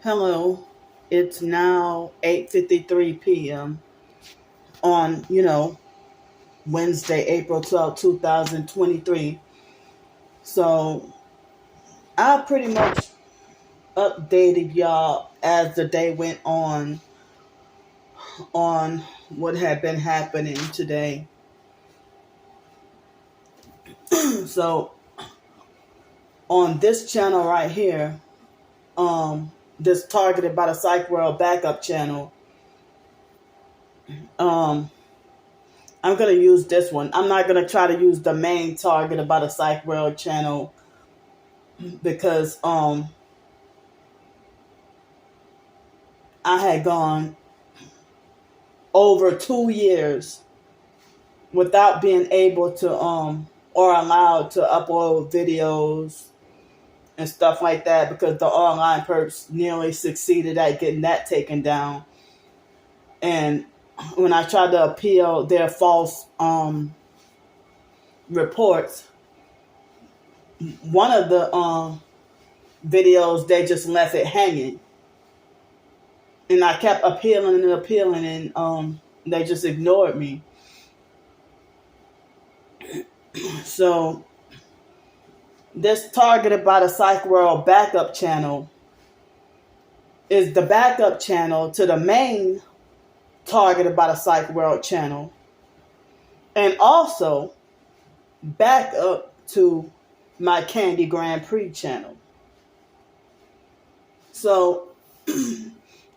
Hello, it's now 8:53 p.m. on, Wednesday, April 12th, 2023. So I pretty much updated y'all as the day went on what had been happening today. So on this channel right here, this targeted by the PsychWorld backup channel, I'm going to use this one. I'm not going to try to use the main target about a PsychWorld channel because I had gone over 2 years without being able to or allowed to upload videos and stuff like that because the online perps nearly succeeded at getting that taken down. And when I tried to appeal their false reports, one of the videos, they just left it hanging. And I kept appealing and they just ignored me. So this targeted by the PsychWorld backup channel is the backup channel to the main targeted by the PsychWorld channel, and also back up to my Candy Grand Prix channel. So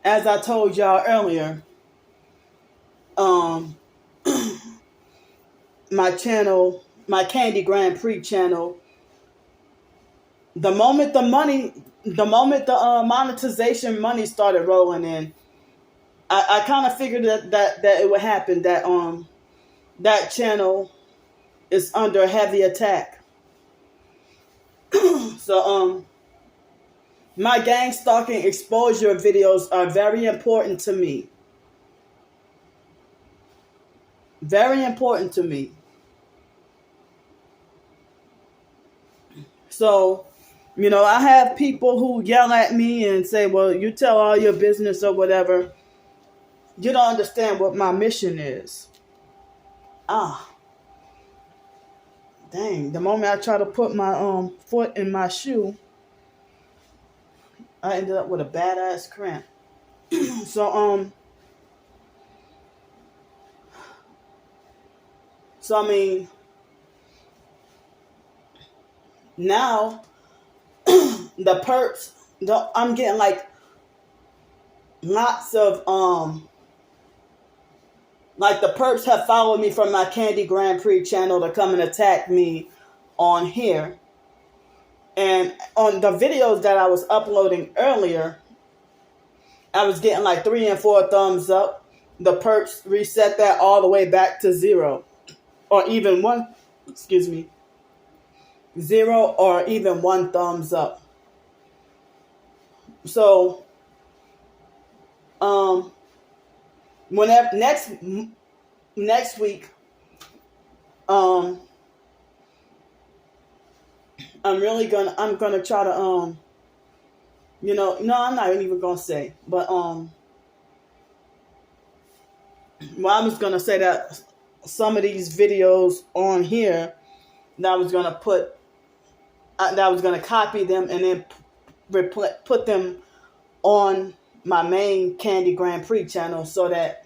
as I told y'all earlier, my channel, my Candy Grand Prix channel, the moment the monetization money started rolling in, I kind of figured that it would happen, that channel is under heavy attack. So my gang stalking exposure videos are very important to me. Very important to me. So, I have people who yell at me and say, well, you tell all your business or whatever. You don't understand what my mission is. Dang, the moment I try to put my foot in my shoe, I ended up with a badass cramp. So I mean, now the perps, I'm getting like lots of like the perps have followed me from my Candy Grand Prix channel to come and attack me on here. And on the videos that I was uploading earlier, I was getting like 3 and 4 thumbs up. The perps reset that all the way back to 0. Or even 1, 0 or even 1 thumbs up. So, whenever next week, I'm gonna try to no, I'm not even gonna say, but well, I was gonna say that some of these videos on here that I was gonna copy them and then put them on my main Candy Grand Prix channel so that,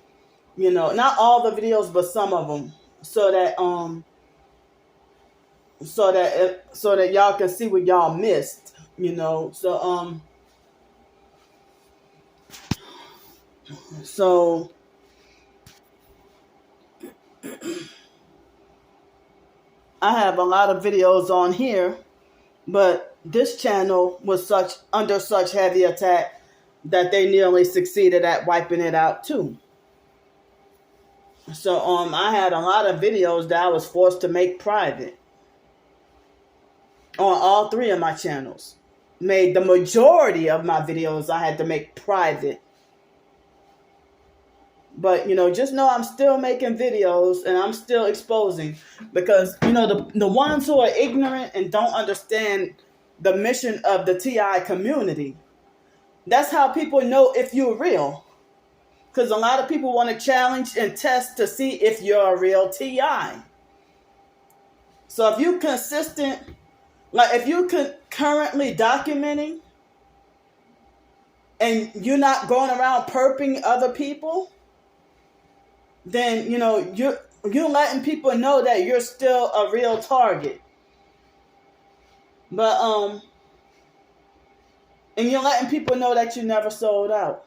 not all the videos, but some of them, so that y'all can see what y'all missed, so I have a lot of videos on here, but this channel was under such heavy attack that they nearly succeeded at wiping it out too. So I had a lot of videos that I was forced to make private on all 3 of my channels. Made the majority of my videos I had to make private. But, just know I'm still making videos and I'm still exposing, because, the ones who are ignorant and don't understand the mission of the TI community, That's how people know if you're real. Because a lot of people want to challenge and test to see if you're a real TI. So if you're consistent, like if you're currently documenting and you're not going around perping other people, then, you're letting people know that you're still a real target. But, and you're letting people know that you never sold out.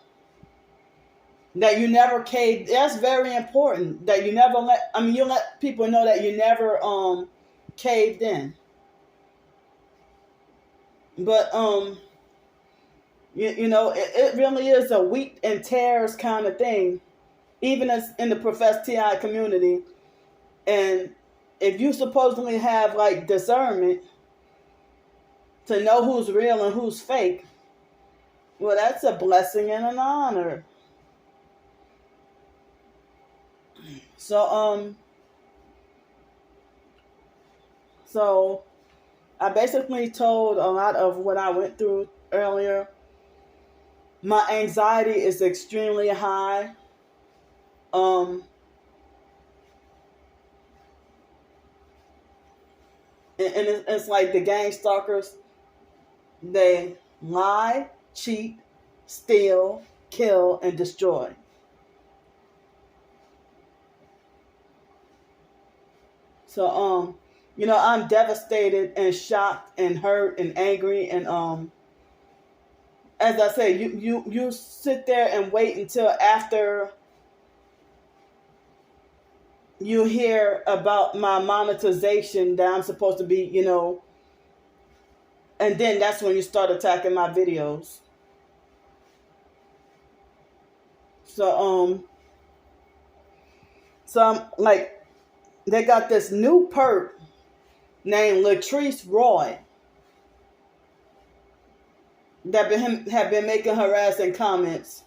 That you never caved. That's very important. That you never you let people know that you never caved in. But it really is a wheat and tares kind of thing, even as in the professed TI community. And if you supposedly have like discernment to know who's real and who's fake, well, that's a blessing and an honor. So I basically told a lot of what I went through earlier. My anxiety is extremely high. And it's like the gang stalkers, they lie, cheat, steal, kill, and destroy. So, I'm devastated and shocked and hurt and angry. And as I say, you sit there and wait until after you hear about my monetization that I'm supposed to be, and then that's when you start attacking my videos. So I'm like, they got this new perp named Latrice Roy that have been making harassing comments.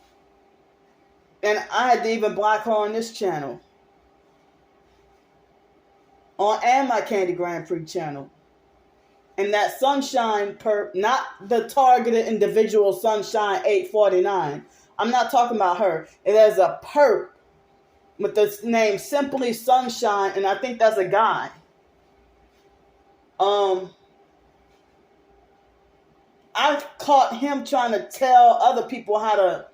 And I had to even block her on this channel. And my Candy Grand Prix channel. And that Sunshine perp, not the targeted individual Sunshine 849. I'm not talking about her. It is a perp with the name Simply Sunshine, and I think that's a guy. I caught him trying to tell other people how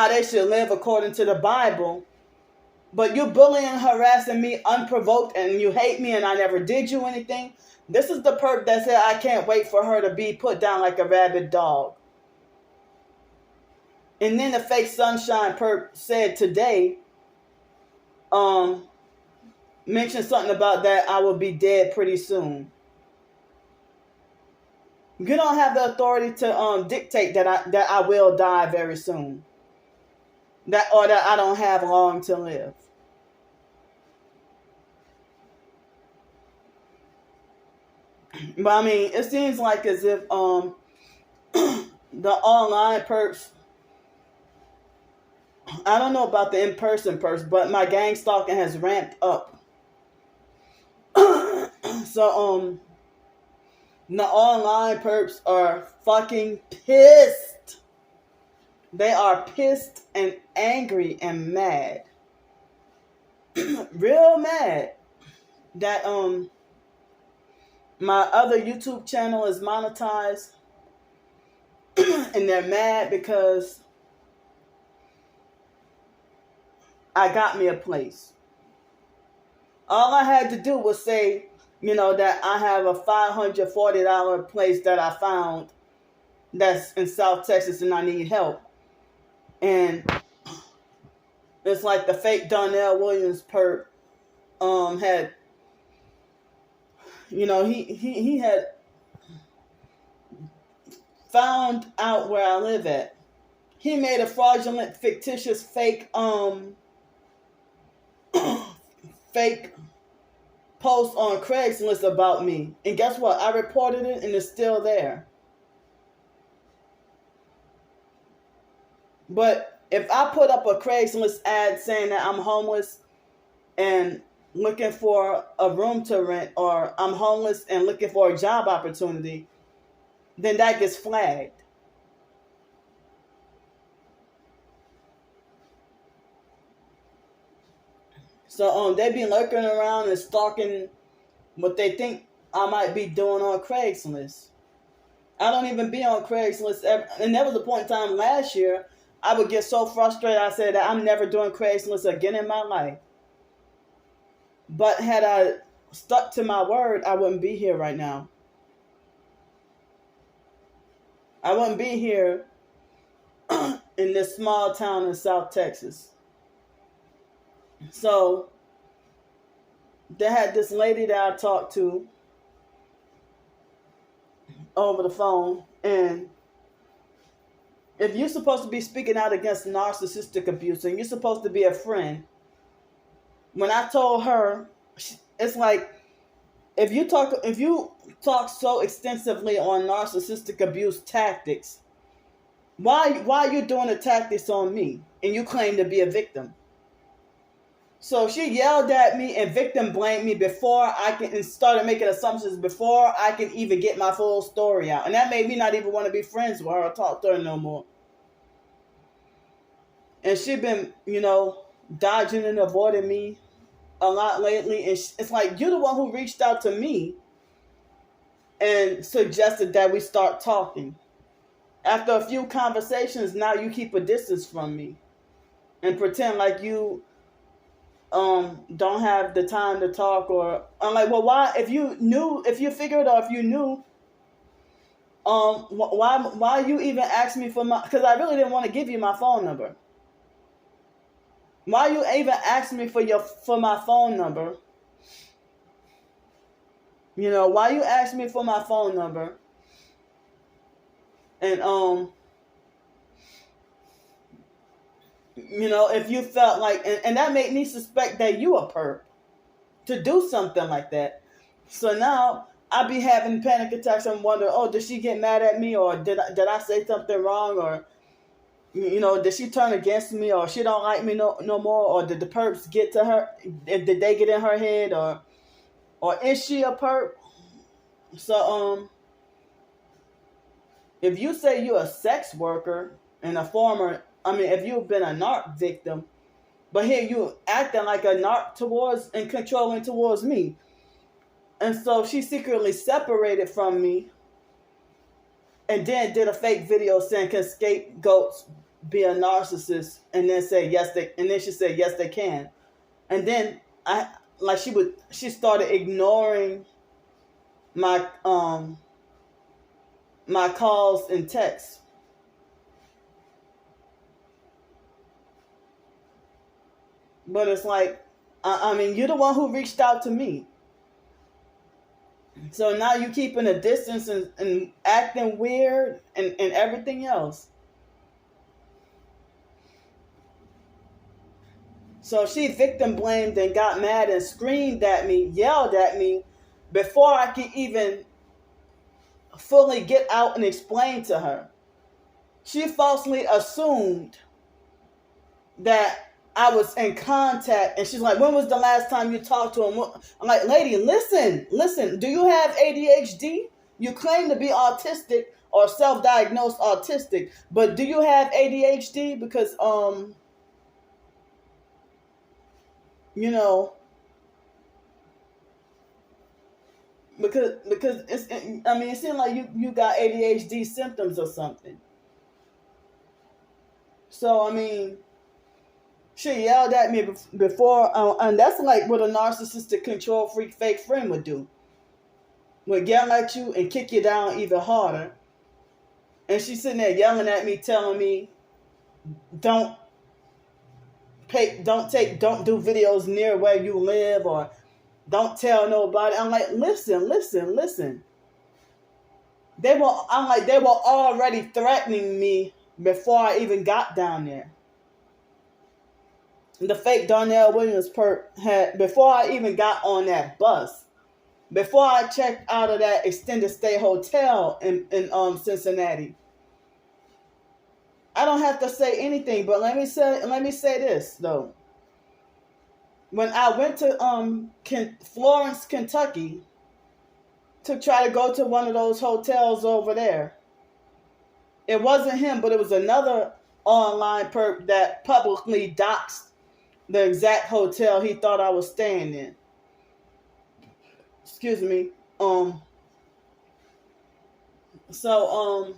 they should live according to the Bible. But you're bullying, harassing me unprovoked, and you hate me, and I never did you anything. This is the perp that said I can't wait for her to be put down like a rabid dog. And then the fake Sunshine perp said today, mentioned something about that I will be dead pretty soon. You don't have the authority to dictate that I will die very soon. That I don't have long to live. But I mean, it seems like as if the online perps, I don't know about the in-person perps, but my gang stalking has ramped up. So the online perps are fucking pissed. They are pissed and angry and mad. Real mad that my other YouTube channel is monetized. And they're mad because I got me a place. All I had to do was say, that I have a $540 place that I found that's in South Texas and I need help. And it's like the fake Donnell Williams perp had, he had found out where I live at. He made a fraudulent, fictitious, fake fake post on Craigslist about me. And guess what? I reported it and it's still there. But if I put up a Craigslist ad saying that I'm homeless and looking for a room to rent, or I'm homeless and looking for a job opportunity, then that gets flagged. So they be lurking around and stalking what they think I might be doing on Craigslist. I don't even be on Craigslist ever. And there was a point in time last year, I would get so frustrated, I said that I'm never doing Craigslist again in my life. But had I stuck to my word, I wouldn't be here right now. I wouldn't be here in this small town in South Texas. So they had this lady that I talked to over the phone, and if you're supposed to be speaking out against narcissistic abuse and you're supposed to be a friend, when I told her, it's like, if you talk so extensively on narcissistic abuse tactics, why are you doing the tactics on me and you claim to be a victim? So she yelled at me and victim blamed me and started making assumptions before I can even get my full story out. And that made me not even want to be friends with her or talk to her no more. And she'd been, dodging and avoiding me a lot lately. And it's like, you're the one who reached out to me and suggested that we start talking. After a few conversations, now you keep a distance from me and pretend like you don't have the time to talk. Or I'm like, well, why, if you knew why you even asked me because I really didn't want to give you my phone number. Why you even asked me for my phone number? Why you asked me for my phone number? And if you felt like, and that made me suspect that you a perp to do something like that. So now I be having panic attacks and wonder, did she get mad at me, or did I say something wrong, or did she turn against me, or she don't like me no more, or did the perps get to her? Did they get in her head, or is she a perp? So if you say you're a sex worker and if you've been a narc victim, but here you acting like a narc towards and controlling towards me. And so she secretly separated from me and then did a fake video saying, can scapegoats be a narcissist? And then say yes, she said yes they can. And then she started ignoring my my calls and texts. But it's like, you're the one who reached out to me. So now you keeping a distance and acting weird and everything else. So she victim blamed and got mad and screamed at me, yelled at me before I could even fully get out and explain to her. She falsely assumed that I was in contact, and she's like, when was the last time you talked to him? I'm like, lady, listen, do you have ADHD? You claim to be autistic or self-diagnosed autistic, but do you have ADHD? Because, because it seemed like you got ADHD symptoms or something. So, she yelled at me before, and that's like what a narcissistic control freak fake friend would do. Would yell at you and kick you down even harder. And she's sitting there yelling at me, telling me, don't do videos near where you live, or don't tell nobody. I'm like, listen. They were already threatening me before I even got down there. The fake Darnell Williams perp had, before I even got on that bus, before I checked out of that extended stay hotel in Cincinnati. I don't have to say anything, but let me say this though. When I went to Florence, Kentucky, to try to go to one of those hotels over there, it wasn't him, but it was another online perp that publicly doxed the exact hotel he thought I was staying in. Excuse me. So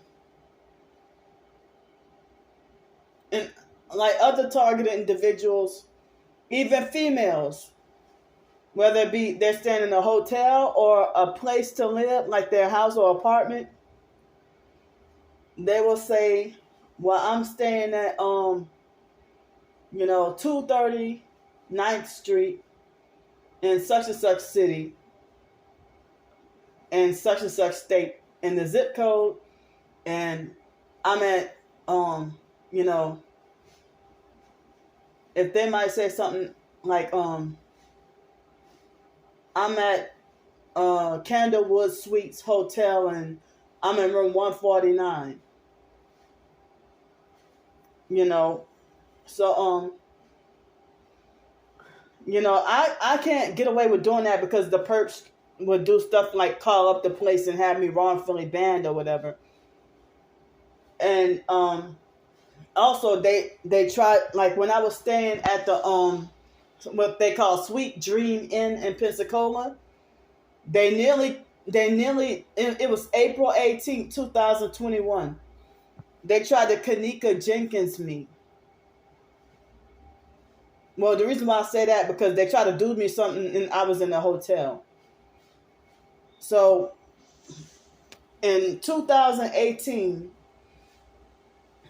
and like other targeted individuals, even females, whether it be they're staying in a hotel or a place to live, like their house or apartment, they will say, well, I'm staying at 230 9th Street in such and such city in such and such state in the zip code, and I'm at if they might say something like I'm at Candlewood Suites Hotel and I'm in room 149. So I can't get away with doing that because the perps would do stuff like call up the place and have me wrongfully banned or whatever. And also they tried, like when I was staying at the what they call Sweet Dream Inn in Pensacola, they nearly it was April 18th, 2021. They tried to Kanika Jenkins me. Well, the reason why I say that because they tried to do me something and I was in the hotel. So in 2018,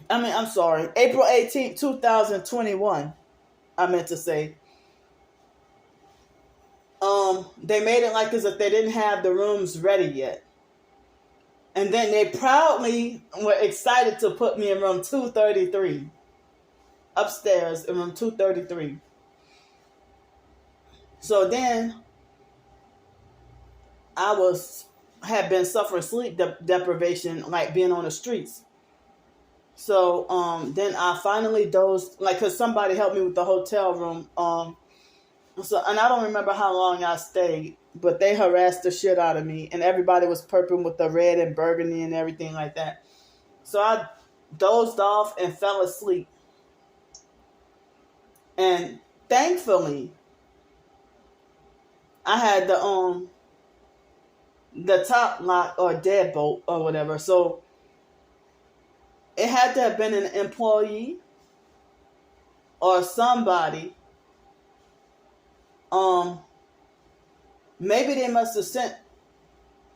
I'm sorry, April 18th, 2021, I meant to say, they made it like as if they didn't have the rooms ready yet. And then they proudly were excited to put me in room 233. Upstairs in room 233. So then I had been suffering sleep deprivation, like being on the streets. So then I finally dozed, like, cause somebody helped me with the hotel room. And I don't remember how long I stayed, but they harassed the shit out of me, and everybody was perping with the red and burgundy and everything like that. So I dozed off and fell asleep. And thankfully, I had the top lock or deadbolt or whatever. So it had to have been an employee or somebody. Maybe they must have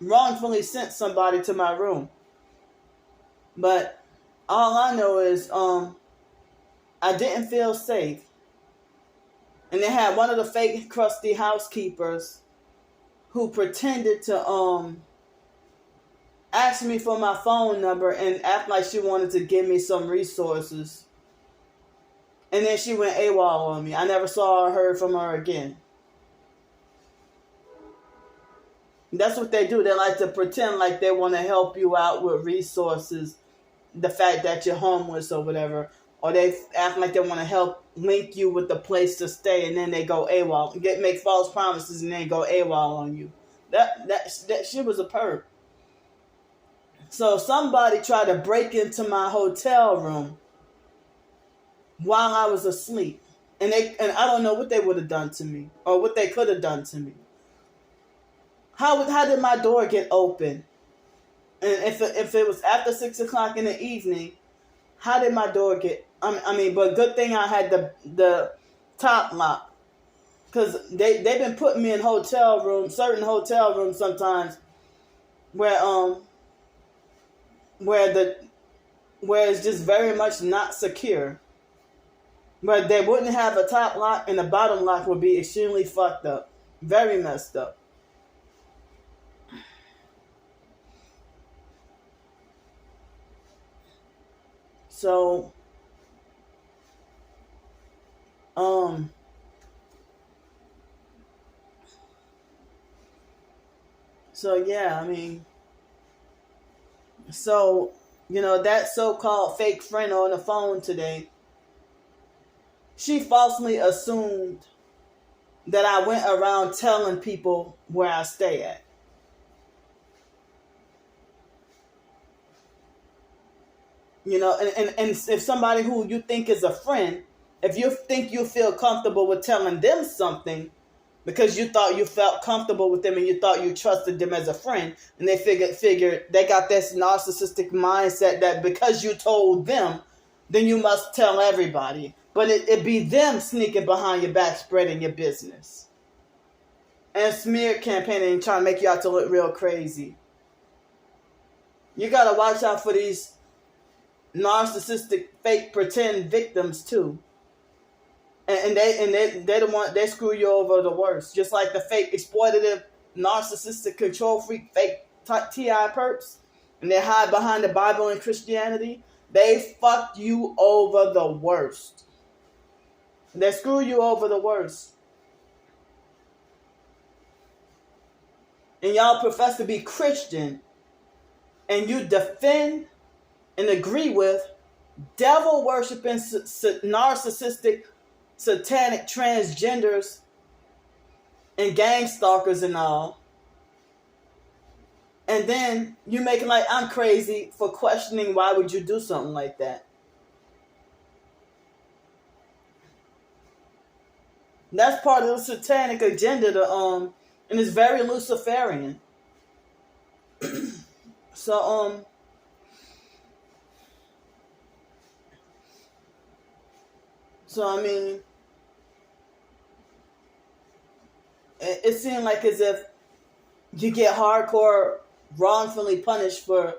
wrongfully sent somebody to my room. But all I know is I didn't feel safe. And they had one of the fake crusty housekeepers who pretended to ask me for my phone number and act like she wanted to give me some resources. And then she went AWOL on me. I never saw or heard from her again. That's what they do. They like to pretend like they want to help you out with resources. The fact that you're homeless or whatever. Or they act like they want to help link you with the place to stay, and then they go AWOL. Make false promises and then go AWOL on you. That shit was a perp. So somebody tried to break into my hotel room while I was asleep. And I don't know what they would have done to me or what they could have done to me. How did my door get open? And if it was after 6 o'clock in the evening, how did my door get? But good thing I had the top lock, because they've been putting me in certain hotel rooms sometimes, where it's just very much not secure. But they wouldn't have a top lock, and the bottom lock would be extremely fucked up, very messed up. So, yeah, that so-called fake friend on the phone today, she falsely assumed that I went around telling people where I stay at. And if somebody who you think is a friend If you think you feel comfortable with telling them something because you thought you felt comfortable with them and you thought you trusted them as a friend, and they figured they got this narcissistic mindset that because you told them, then you must tell everybody. But it be them sneaking behind your back, spreading your business. And smear campaigning and trying to make you out to look real crazy. You got to watch out for these narcissistic, fake, pretend victims too. And they the one, they screw you over the worst. Just like the fake, exploitative, narcissistic, control freak, fake T.I. perps. And they hide behind the Bible and Christianity. They fucked you over the worst. They screw you over the worst. And y'all profess to be Christian. And you defend and agree with devil-worshipping, narcissistic, satanic transgenders and gang stalkers and all. And then you make it like I'm crazy for questioning why would you do something like that. That's part of the satanic agenda and it's very Luciferian. So I mean, it seemed like as if you get hardcore wrongfully punished for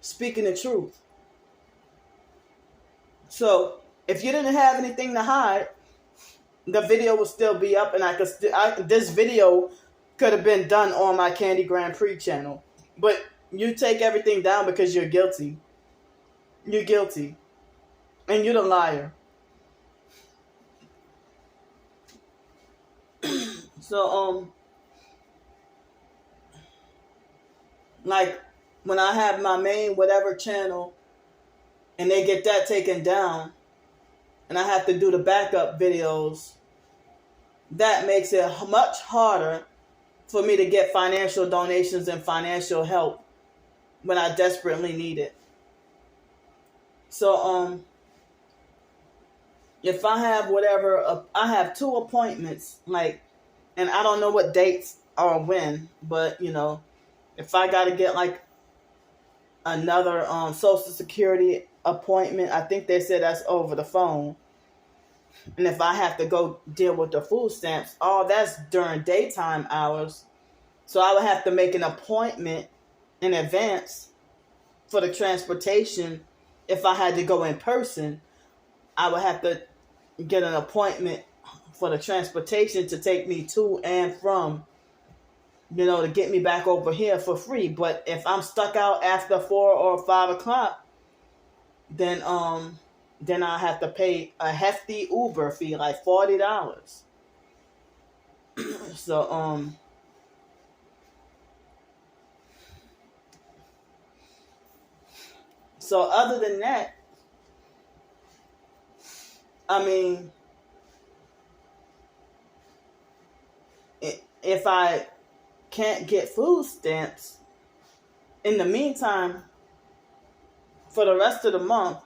speaking the truth. So if you didn't have anything to hide, the video would still be up, and this video could have been done on my Candy Grand Prix channel. But you take everything down because you're guilty. You're guilty. And you're the liar. So, like, when I have my main whatever channel, and they get that taken down, and I have to do the backup videos, that makes it much harder for me to get financial donations and financial help when I desperately need it. So, if I have I have 2 appointments, like, and I don't know what dates or when, but, you know, if I got to get, like, another Social Security appointment, I think they said that's over the phone. And if I have to go deal with the food stamps, that's during daytime hours. So I would have to make an appointment in advance for the transportation. If I had to go in person, I would have to get an appointment for the transportation to take me to and from, you know, to get me back over here for free. But if I'm stuck out after 4 or 5 o'clock, then I have to pay a hefty Uber fee, like $40. So so other than that, I mean, if I can't get food stamps, in the meantime, for the rest of the month,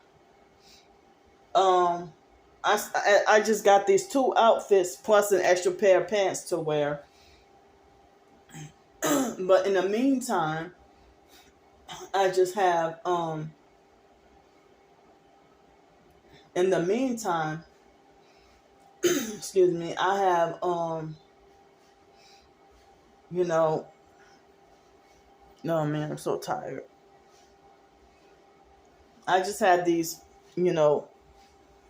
I just got these 2 outfits plus an extra pair of pants to wear. But in the meantime, I just have excuse me, I have you know, no man, I'm so tired. I just had these, you know,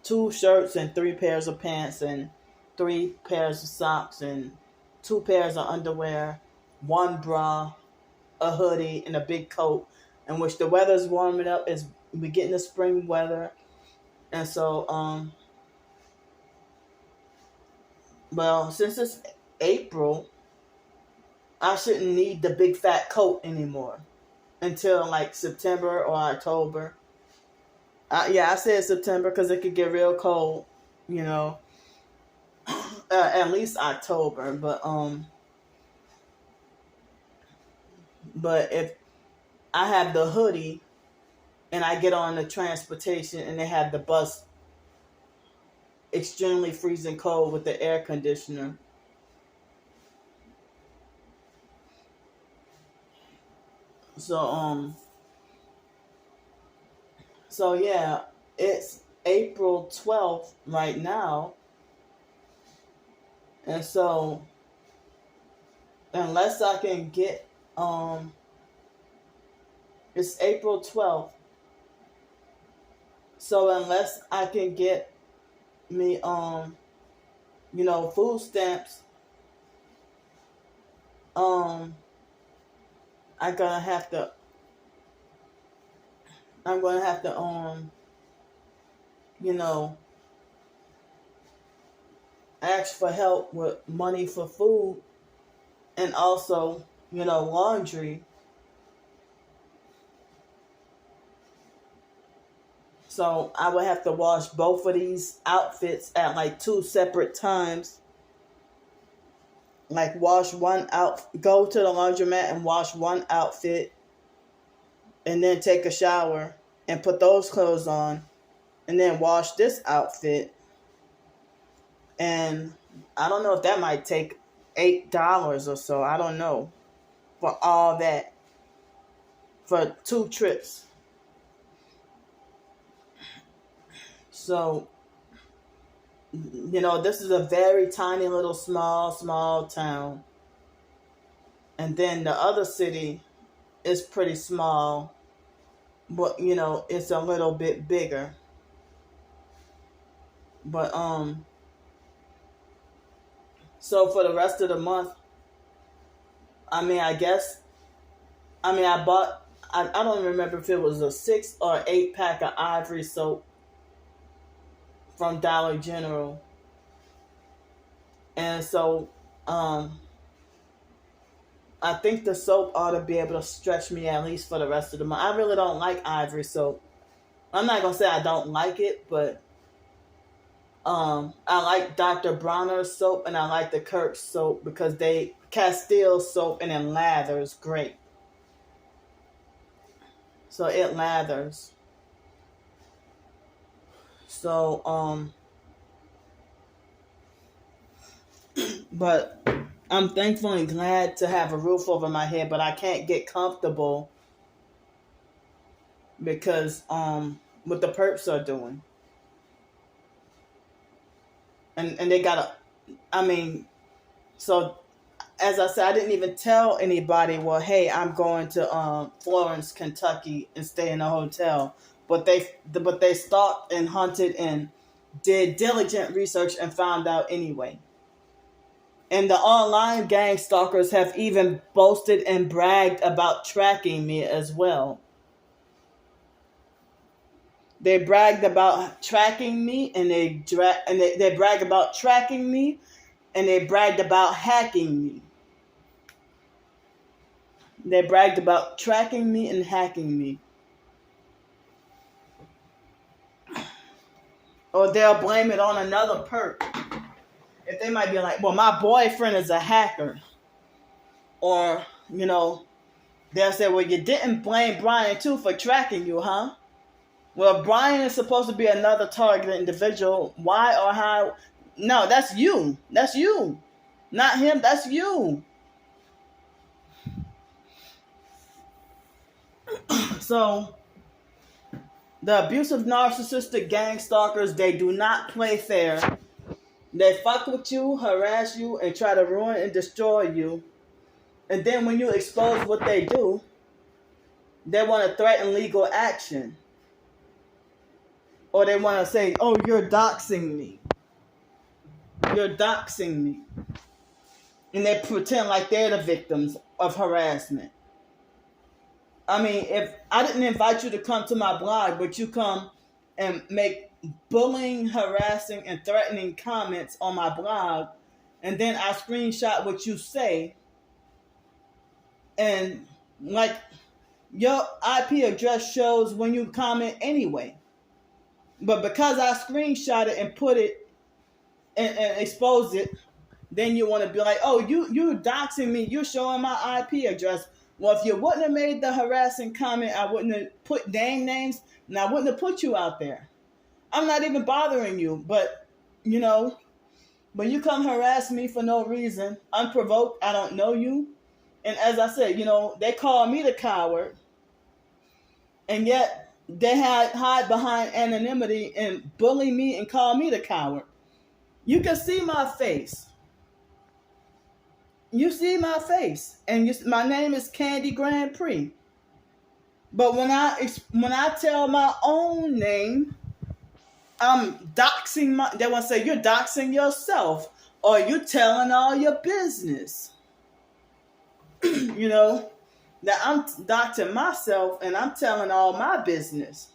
2 shirts and 3 pairs of pants and 3 pairs of socks and 2 pairs of underwear, 1 bra, a hoodie, and a big coat. In which the weather's warming up, as we getting the spring weather, and so well, since it's April, I shouldn't need the big fat coat anymore until like September or October. I said September because it could get real cold, you know. At least October, but if I have the hoodie and I get on the transportation and they have the bus extremely freezing cold with the air conditioner. So so yeah, it's April 12th right now. And so unless I can get it's April 12th. So unless I can get me food stamps, I'm gonna have to you know ask for help with money for food and also, laundry. So I would have to wash both of these outfits at like 2 separate times. Like go to the laundromat and wash one outfit and then take a shower and put those clothes on and then wash this outfit. And I don't know if that might take $8 or so. I don't know. For all that. For 2 trips. So, this is a very tiny little small town. And then the other city is pretty small. But, it's a little bit bigger. But, so for the rest of the month, I bought, I don't remember if it was a 6 or 8 pack of Ivory soap from Dollar General. And so, I think the soap ought to be able to stretch me at least for the rest of the month. I really don't like Ivory soap. I'm not going to say I don't like it, but I like Dr. Bronner's soap and I like the Kirk soap because Castile soap and it lathers great. So it lathers. So, but I'm thankfully glad to have a roof over my head, but I can't get comfortable because what the perps are doing. And they so as I said, I didn't even tell anybody, well, hey, I'm going to Florence, Kentucky and stay in a hotel. But they stalked and hunted and did diligent research and found out anyway. And the online gang stalkers have even boasted and bragged about tracking me as well. They bragged about tracking me, and they bragged about tracking me, and they bragged about hacking me. They bragged about tracking me and hacking me. Or they'll blame it on another perp. If they might be like, well, my boyfriend is a hacker. Or, they'll say, well, you didn't blame Brian too for tracking you, huh? Well, Brian is supposed to be another targeted individual. Why or how? No, that's you. That's you. Not him, that's you. So, the abusive narcissistic gang stalkers, they do not play fair. They fuck with you, harass you, and try to ruin and destroy you. And then when you expose what they do, they want to threaten legal action. Or they want to say, oh, you're doxing me. You're doxing me. And they pretend like they're the victims of harassment. I mean, if I didn't invite you to come to my blog, but you come and make bullying, harassing, and threatening comments on my blog, and then I screenshot what you say, and like your IP address shows when you comment anyway. But because I screenshot it and put it and expose it, then you want to be like, oh, you doxing me, you're showing my IP address. Well, if you wouldn't have made the harassing comment, I wouldn't have put names, and I wouldn't have put you out there. I'm not even bothering you, but you know. But you come harass me for no reason, unprovoked. I don't know you. And as I said, they call me the coward. And yet they hide behind anonymity and bully me and call me the coward. You can see my face. You see my face. And my name is Candy Grand Prix. But when I tell my own name, I'm doxing they want to say you're doxing yourself or you're telling all your business. That I'm doxing myself and I'm telling all my business.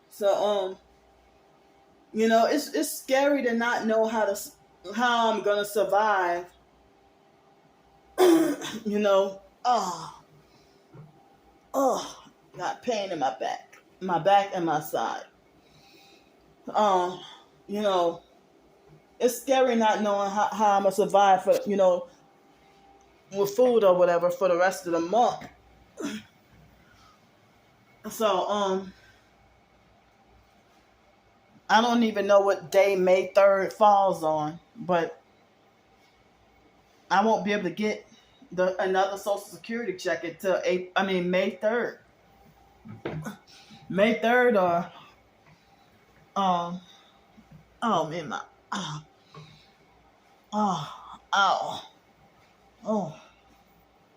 So it's scary to not know how I'm gonna survive. Got pain in my back and my side. It's scary not knowing how I'm gonna survive for with food or whatever for the rest of the month. So I don't even know what day May 3rd falls on, but I won't be able to get another Social Security check until May 3rd. May 3rd or oh man,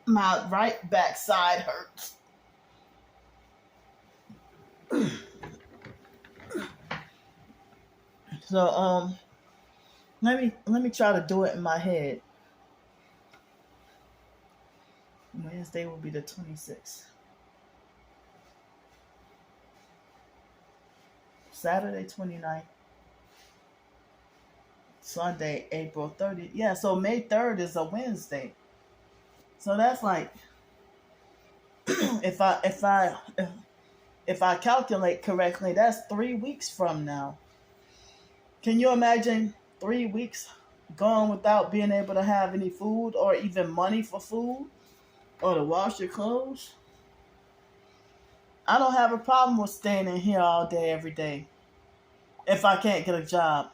my right backside hurts. So let me try to do it in my head. Wednesday will be the 26th. Saturday 29th. Sunday, April 30th. Yeah, so May 3rd is a Wednesday. So that's like if I calculate correctly, that's 3 weeks from now. Can you imagine 3 weeks going without being able to have any food or even money for food or to wash your clothes? I don't have a problem with staying in here all day, every day. If I can't get a job.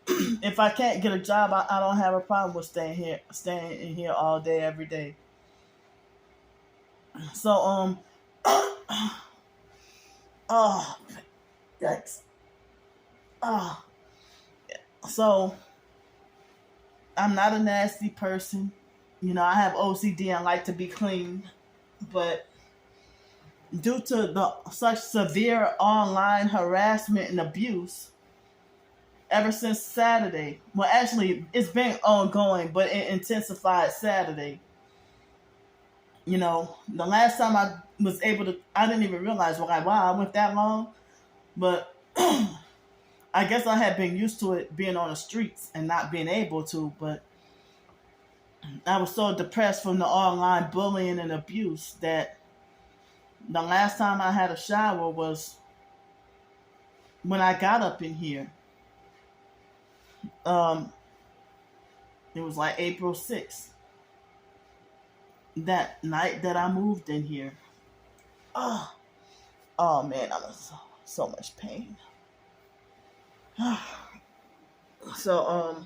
If I can't get a job, I don't have a problem with staying in here all day, every day. So, oh, yikes. So, I'm not a nasty person. I have OCD and like to be clean. But due to such severe online harassment and abuse, ever since Saturday, well, actually, it's been ongoing, but it intensified Saturday. The last time I was able to, I didn't even realize, wow, I went that long. But I guess I had been used to it being on the streets and not being able to, but I was so depressed from the online bullying and abuse that the last time I had a shower was when I got up in here. It was like April 6th. That night that I moved in here. Oh man, I'm in so much pain. So,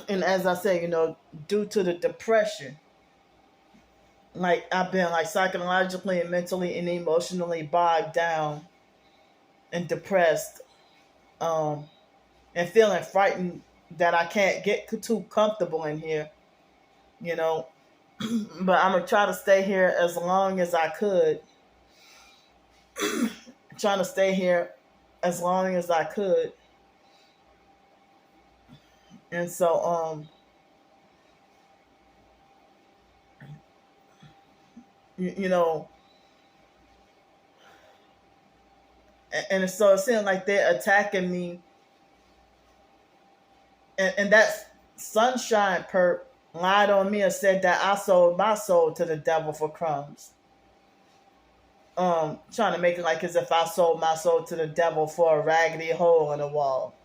and as I say, due to the depression, like I've been like psychologically and mentally and emotionally bogged down and depressed, and feeling frightened that I can't get too comfortable in here, but I'm gonna try to stay here as long as I could. Trying to stay here as long as I could. And so, and so it seemed like they're attacking me. And that Sunshine perp lied on me and said that I sold my soul to the devil for crumbs. Trying to make it like as if I sold my soul to the devil for a raggedy hole in the wall.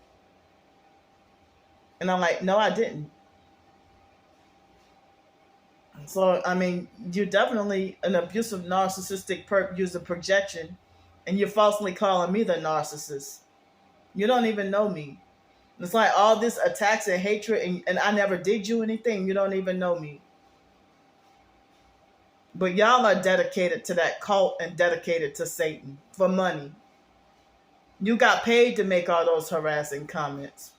And I'm like, no, I didn't. So, you're definitely an abusive, narcissistic perp using projection And you're falsely calling me the narcissist. You don't even know me. It's like all this attacks and hatred, and I never did you anything. You don't even know me. But y'all are dedicated to that cult and dedicated to Satan for money. You got paid to make all those harassing comments.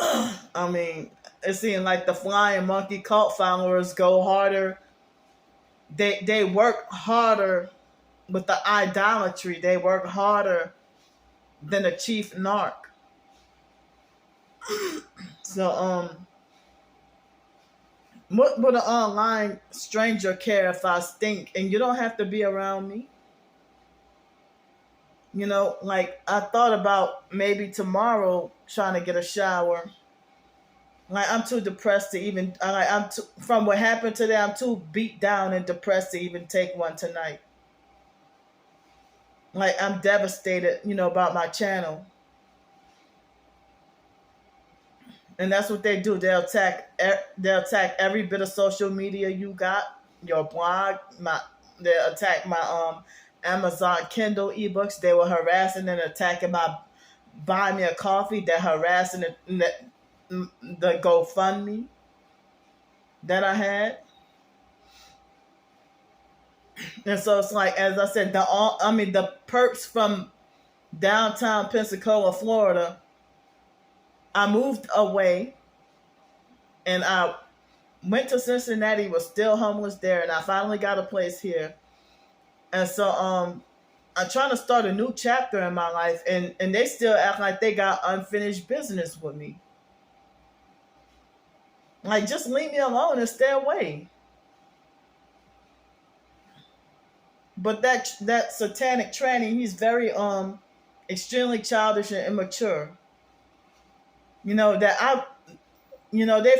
I mean, it seems like the flying monkey cult followers go harder. They work harder with the idolatry. They work harder than the chief narc. So, what would an online stranger care if I stink? And you don't have to be around me. You know, like I thought about maybe tomorrow trying to get a shower. Like I'm too depressed to even. From what happened today, I'm too beat down and depressed to even take one tonight. Like I'm devastated, about my channel. And that's what they do. They'll attack every bit of social media you got, your blog. They'll attack my Amazon Kindle ebooks. They were harassing and attacking my Buy Me a Coffee. They're harassing the GoFundMe that I had. And so it's like, as I said, the perks from downtown Pensacola, Florida, I moved away and I went to Cincinnati, was still homeless there, and I finally got a place here. And so I'm trying to start a new chapter in my life, and they still act like they got unfinished business with me. Like, just leave me alone and stay away. But that satanic tranny, he's very extremely childish and immature. They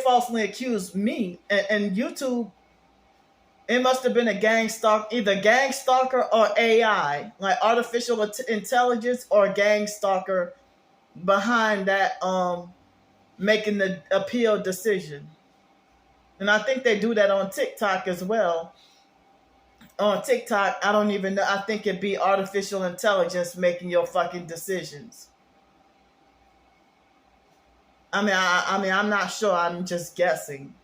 falsely accused me and YouTube. It must have been either gang stalker or AI, like artificial intelligence or gang stalker behind that making the appeal decision. And I think they do that on TikTok as well. On TikTok, I don't even know. I think it'd be artificial intelligence making your fucking decisions. I mean, I'm not sure. I'm just guessing.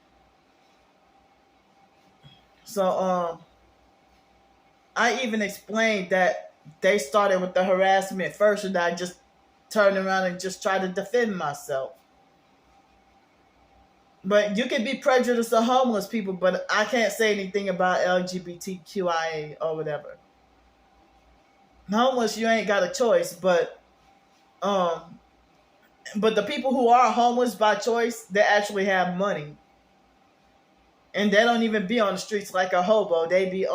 So, I even explained that they started with the harassment first, and I just turned around and just tried to defend myself. But you can be prejudiced of homeless people, but I can't say anything about LGBTQIA or whatever. Homeless, you ain't got a choice, but the people who are homeless by choice, they actually have money. And they don't even be on the streets like a hobo. They be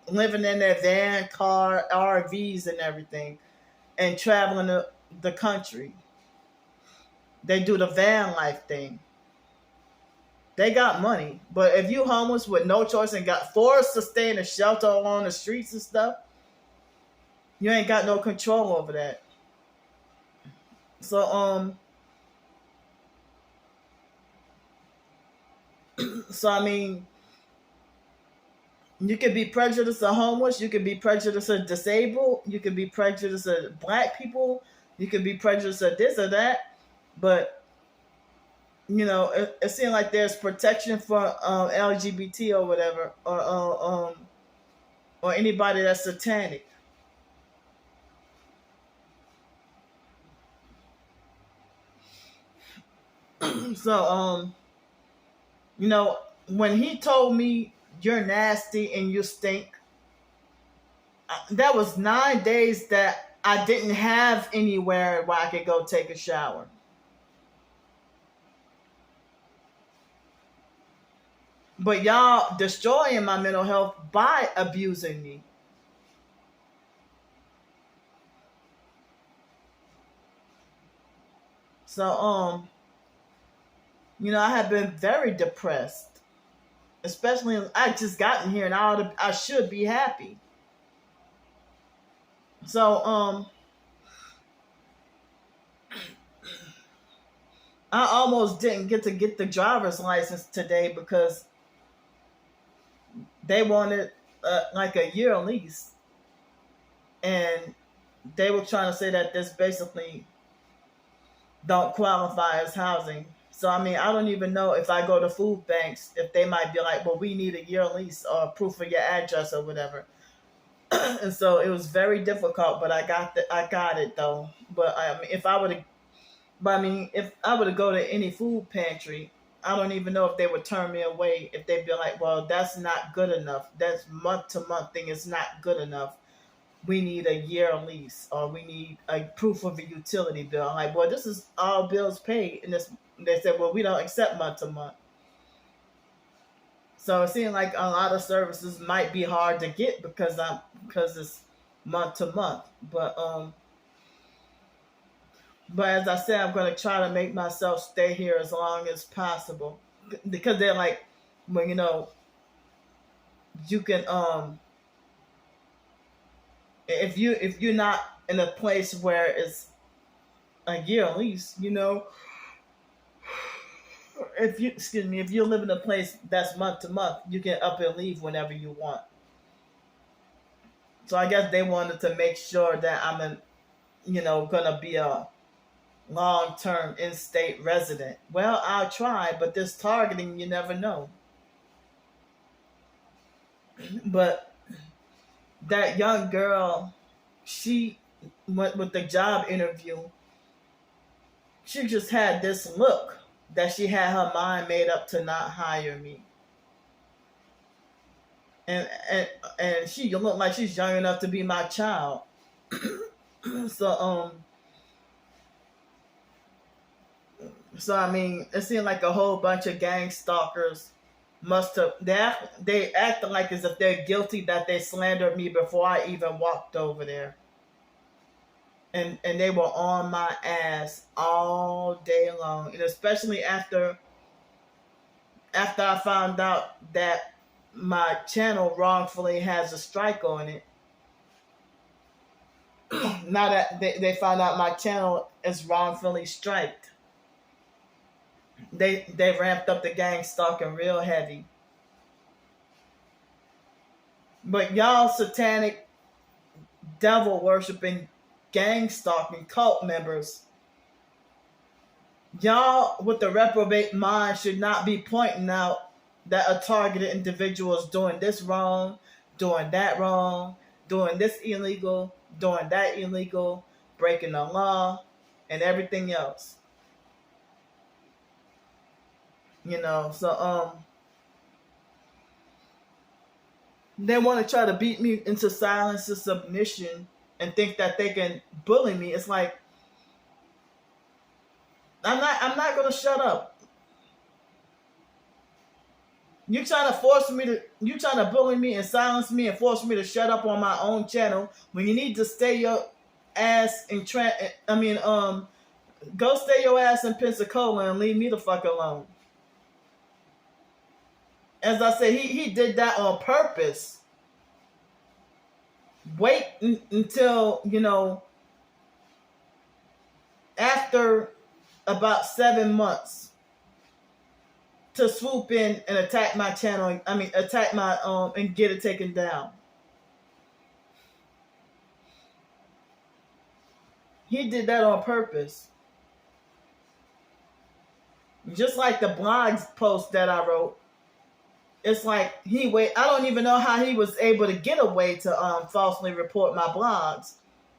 living in their van, car, RVs and everything, and traveling the country. They do the van life thing. They got money. But if you homeless with no choice and got forced to stay in a shelter along the streets and stuff, you ain't got no control over that. So, I mean, you could be prejudiced of homeless, you could be prejudiced of disabled, you could be prejudiced of black people, you could be prejudiced of this or that, but it seems like there's protection for LGBT or whatever, or anybody that's satanic. So, when he told me you're nasty and you stink, that was 9 days that I didn't have anywhere where I could go take a shower. But y'all destroying my mental health by abusing me. So, I have been very depressed. Especially, I just gotten here and I should be happy. So, I almost didn't get the driver's license today because they wanted like a year lease, and they were trying to say that this basically don't qualify as housing. So I mean, I don't even know if I go to food banks if they might be like, well, we need a year lease or proof of your address or whatever. And so it was very difficult, but I got it though. But I mean, if I were to go to any food pantry, I don't even know if they would turn me away if they'd be like, well, that's not good enough. That's month to month thing is not good enough. We need a year lease or we need a proof of a utility bill. I'm like, well, this is all bills paid. And they said, well, we don't accept month to month. So it seemed like a lot of services might be hard to get because it's month to month. But as I said, I'm going to try to make myself stay here as long as possible because they're like, well, you can if you're not in a place where it's a year at least, if you live in a place that's month to month, you can up and leave whenever you want. So I guess they wanted to make sure that I'm gonna be a long-term in-state resident. Well, I'll try, but this targeting, you never know. But that young girl, she went with the job interview. She just had this look that she had her mind made up to not hire me. And she looked like she's young enough to be my child. So I mean, it seemed like a whole bunch of gang stalkers must have they acted like as if they're guilty that they slandered me before I even walked over there. And they were on my ass all day long. And especially after I found out that my channel wrongfully has a strike on it. Now that they found out my channel is wrongfully striked, they ramped up the gang stalking real heavy. But y'all satanic devil worshiping gang stalking cult members, y'all with the reprobate mind should not be pointing out that a targeted individual is doing this wrong, doing that wrong, doing this illegal, doing that illegal, breaking the law, and everything else. So they want to try to beat me into silence or submission and think that they can bully me. It's like I'm not gonna shut up. You trying to bully me and silence me and force me to shut up on my own channel when you need to stay your ass in go stay your ass in Pensacola and leave me the fuck alone. As I said, he did that on purpose. Wait until, after about 7 months to swoop in and attack my channel. Attack my and get it taken down. He did that on purpose. Just like the blogs post that I wrote. It's like I don't even know how he was able to get away to falsely report my blogs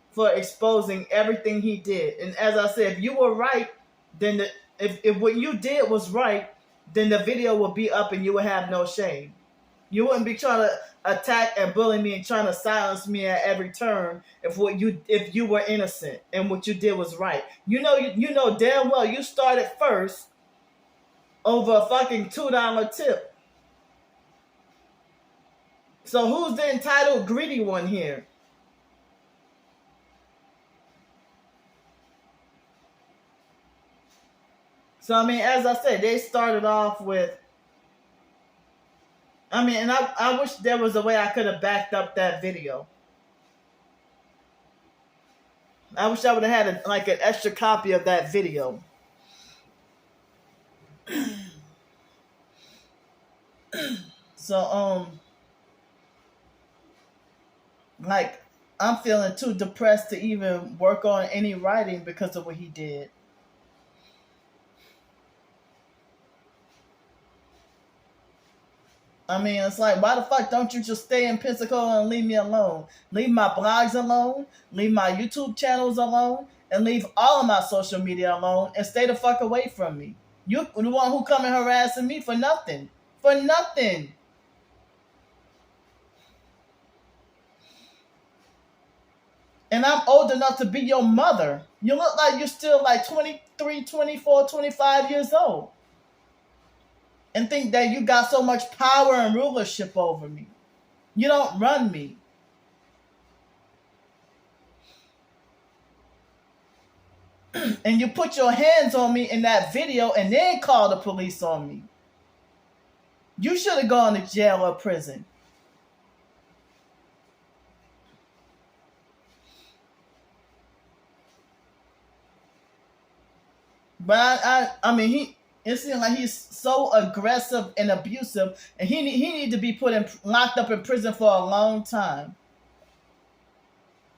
for exposing everything he did. And as I said, if you were right, then if what you did was right, then the video would be up and you would have no shame. You wouldn't be trying to attack and bully me and trying to silence me at every turn if you were innocent and what you did was right. You know damn well you started first over a fucking $2 tip. So who's the entitled greedy one here? So as I said, they started off with and I wish there was a way I could have backed up that video. I wish I would have had an extra copy of that video. So Like, I'm feeling too depressed to even work on any writing because of what he did. I mean, it's like, why the fuck don't you just stay in Pensacola and leave me alone? Leave my blogs alone, leave my YouTube channels alone, and leave all of my social media alone, and stay the fuck away from me. You the one who come and harassing me for nothing. For nothing. And I'm old enough to be your mother. You look like you're still like 23, 24, 25 years old. And think that you got so much power and rulership over me. You don't run me. And you put your hands on me in that video and then call the police on me. You should have gone to jail or prison. But I mean, it seems like he's so aggressive and abusive, and he need to be locked up in prison for a long time.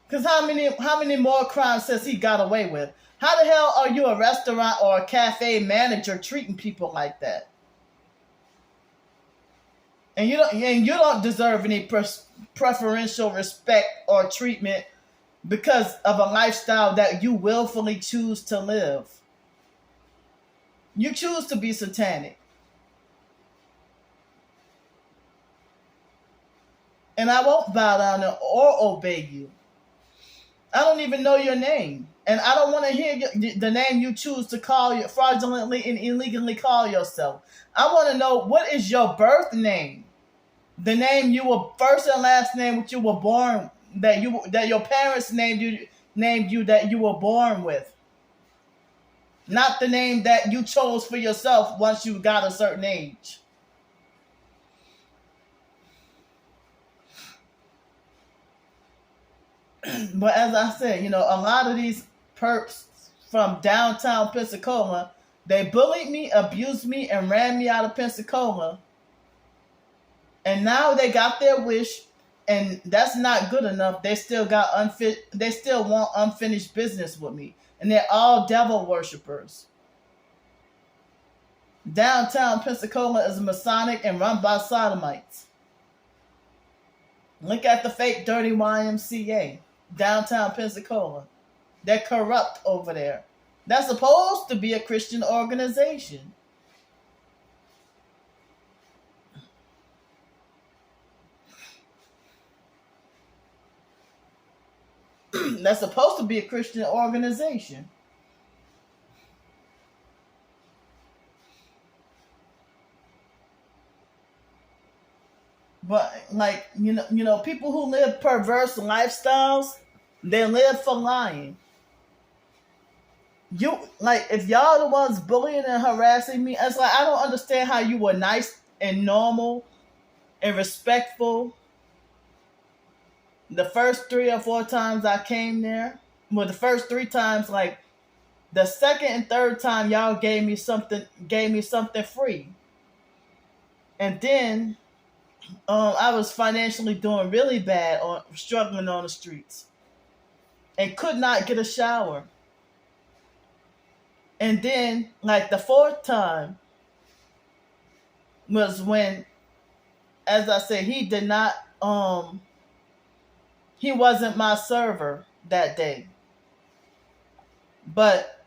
Because how many more crimes has he got away with? How the hell are you a restaurant or a cafe manager treating people like that? And you don't deserve any preferential respect or treatment because of a lifestyle that you willfully choose to live. You choose to be satanic. And I won't bow down or obey you. I don't even know your name. And I don't want to hear the name you choose to call you fraudulently and illegally call yourself. I want to know, what is your birth name? The name you were, first and last name which you were born, that your parents named you that you were born with. Not the name that you chose for yourself once you got a certain age. But as I said, a lot of these perps from downtown Pensacola, they bullied me, abused me, and ran me out of Pensacola. And now they got their wish, and that's not good enough. They still want unfinished business with me. And they're all devil worshippers. Downtown Pensacola is Masonic and run by sodomites. Look at the fake dirty YMCA. Downtown Pensacola. They're corrupt over there. That's supposed to be a Christian organization. That's supposed to be a Christian organization. But people who live perverse lifestyles, they live for lying. If y'all the ones bullying and harassing me, it's like, I don't understand how you were nice and normal and respectful the first 3 or 4 times I came there. Well, the first 3 times, like the second and third time, y'all gave me something free. And then I was financially doing really bad, struggling on the streets, and could not get a shower. And then, like the 4th time was when, as I said, he did not, he wasn't my server that day. But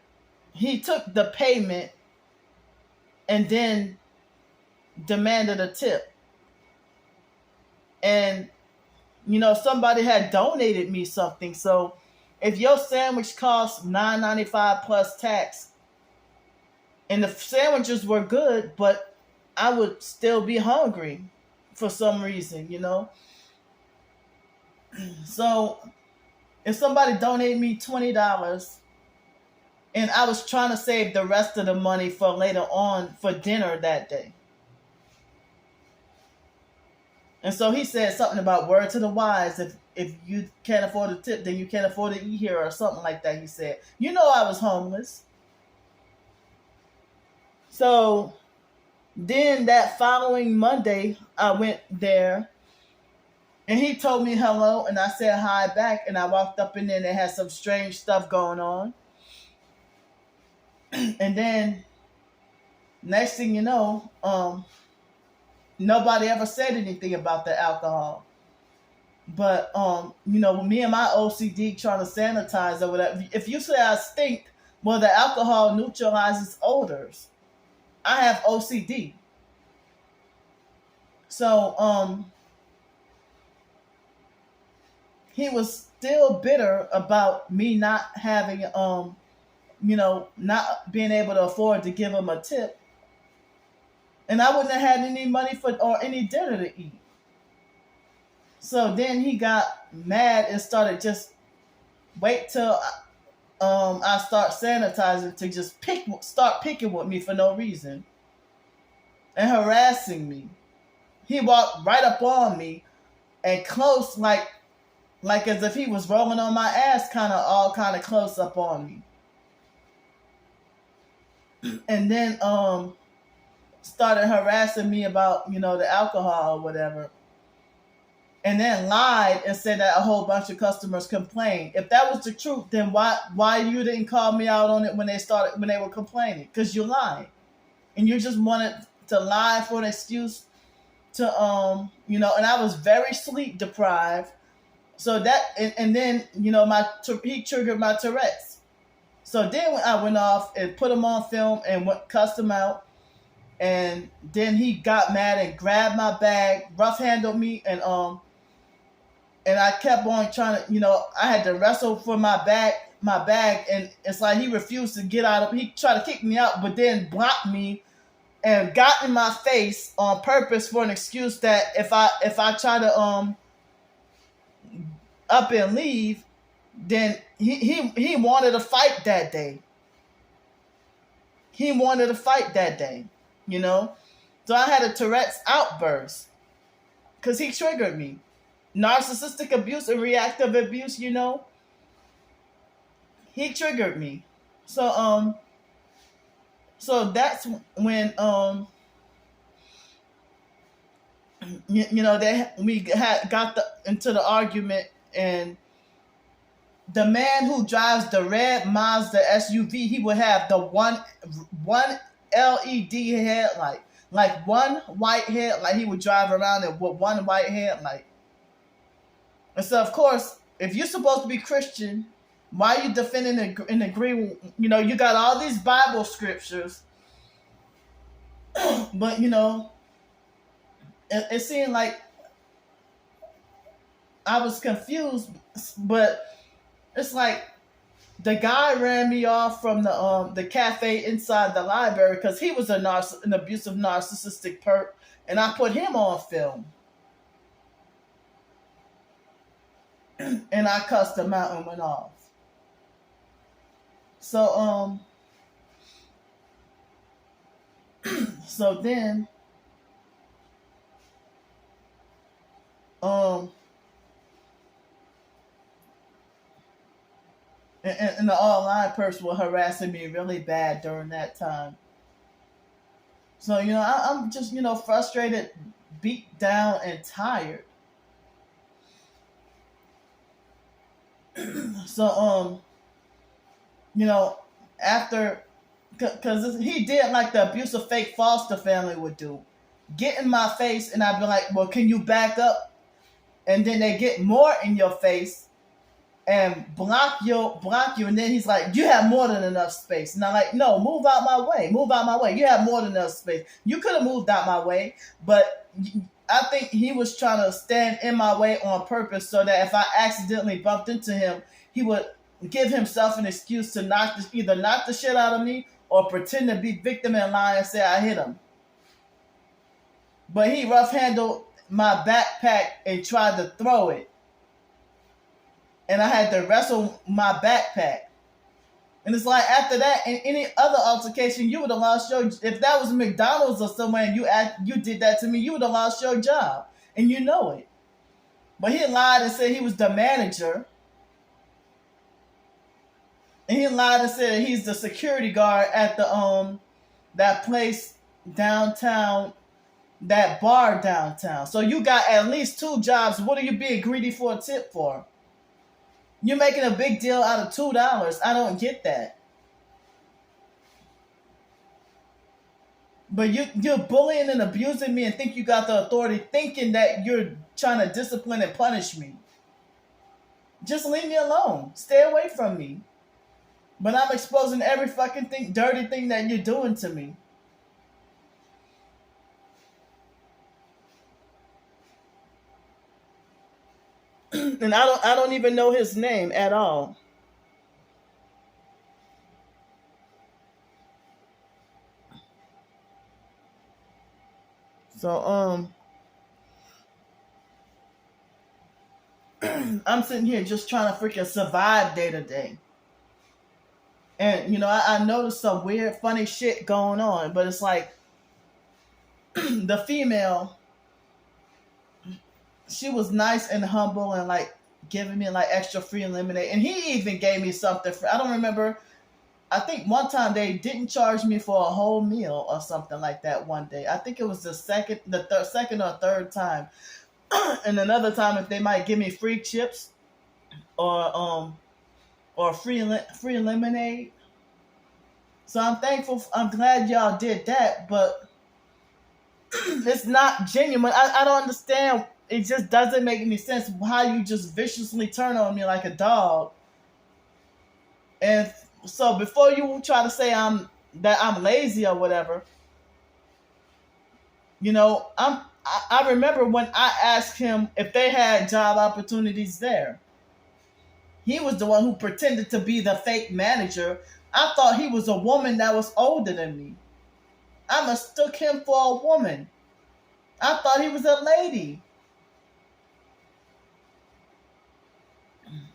he took the payment and then demanded a tip. And, somebody had donated me something. So if your sandwich costs $9.95 plus tax, and the sandwiches were good, but I would still be hungry for some reason, So if somebody donated me $20, and I was trying to save the rest of the money for later on for dinner that day. And so he said something about word to the wise. If you can't afford a tip, then you can't afford to eat here, or something like that, he said. I was homeless. So then that following Monday, I went there And he told me hello, and I said hi back, and I walked up in there, and they had some strange stuff going on. And then next thing you know, nobody ever said anything about the alcohol. But with me and my OCD trying to sanitize or whatever, if you say I stink, well, the alcohol neutralizes odors. I have OCD. So he was still bitter about me not having not being able to afford to give him a tip. And I wouldn't have had any money or any dinner to eat. So then he got mad and started just wait till I start sanitizing to just start picking with me for no reason and harassing me. He walked right up on me and close, like as if he was rolling on my ass, kind of close up on me. And then started harassing me about the alcohol or whatever. And then lied and said that a whole bunch of customers complained. If that was the truth, then why you didn't call me out on it when they were complaining? Because you lied, and you just wanted to lie for an excuse to And I was very sleep deprived. So that and then he triggered my Tourette's. So then when I went off and put him on film and cussed him out, and then he got mad and grabbed my bag, rough handled me, and I kept on trying to, I had to wrestle for my bag, and it's like he refused to get out of. He tried to kick me out, but then blocked me and got in my face on purpose for an excuse that if I try to up and leave, then he wanted to fight that day. He wanted to fight that day, So I had a Tourette's outburst because he triggered me. Narcissistic abuse and reactive abuse, he triggered me. So that's when we got into the argument, and the man who drives the red Mazda SUV, he would have the one LED headlight, like one white headlight. He would drive around it with one white headlight. And so, of course, if you're supposed to be Christian, why are you defending and agree? You got all these Bible scriptures, but it seemed like I was confused. But it's like the guy ran me off from the cafe inside the library because he was an abusive, narcissistic perp, and I put him on film. And I cussed him out and went off. So so then and the online person was harassing me really bad during that time. So I'm just frustrated, beat down, and tired. So after, because he did like the abusive fake foster family would do, get in my face, and I'd be like, well, can you back up? And then they get more in your face and block you, and then he's like, you have more than enough space. And I'm like, no, move out my way. You have more than enough space. You could have moved out my way, but I think he was trying to stand in my way on purpose so that if I accidentally bumped into him, he would give himself an excuse to either knock the shit out of me or pretend to be victim and lie and say I hit him. But he rough handled my backpack and tried to throw it. And I had to wrestle my backpack. And it's like after that, in any other altercation, you would have lost your. If that was McDonald's or somewhere, and you did that to me, you would have lost your job, and you know it. But he lied and said he was the manager, and he lied and said he's the security guard at the that place downtown that bar downtown. So you got at least 2 jobs. What are you being greedy for a tip for? You're making a big deal out of $2. I don't get that. But you're bullying and abusing me and think you got the authority, thinking that you're trying to discipline and punish me. Just leave me alone. Stay away from me. But I'm exposing every fucking thing, dirty thing that you're doing to me. And I don't even know his name at all. So I'm sitting here just trying to freaking survive day to day. And I noticed some weird, funny shit going on, but it's like the female, she was nice and humble and like giving me like extra free lemonade, and he even gave me something for, I don't remember. I think one time they didn't charge me for a whole meal or something like that one day. I think it was the second or third time. And another time, if they might give me free chips or free lemonade. So I'm thankful. I'm glad y'all did that, but it's not genuine. I don't understand. It just doesn't make any sense how you just viciously turn on me like a dog. And so before you try to say I'm lazy or whatever, I remember when I asked him if they had job opportunities there. He was the one who pretended to be the fake manager. I thought he was a woman that was older than me. I mistook him for a woman. I thought he was a lady.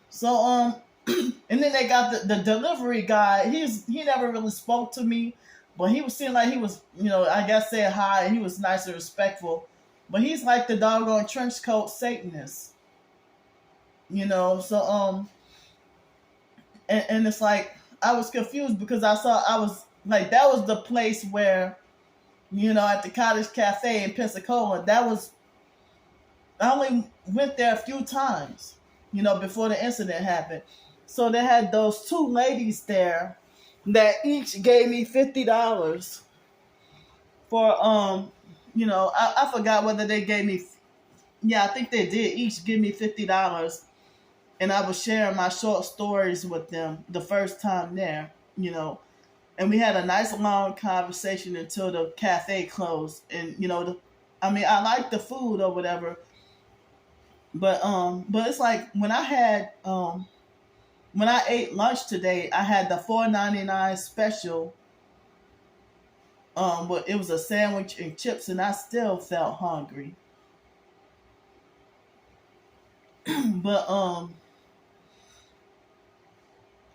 So and then they got the delivery guy. He never really spoke to me, but he was seeming like he was, I guess said hi, and he was nice and respectful. But he's like the doggone trench coat Satanist. So and it's like I was confused because I was like, that was the place where, at the Cottage Cafe in Pensacola, I only went there a few times, before the incident happened. So they had those 2 ladies there that each gave me $50 for, I forgot whether they gave me, I think they did each give me $50. And I was sharing my short stories with them the first time there, and we had a nice long conversation until the cafe closed. And, I like the food or whatever, but it's like when I ate lunch today, I had the $4.99 special. But it was a sandwich and chips, and I still felt hungry. but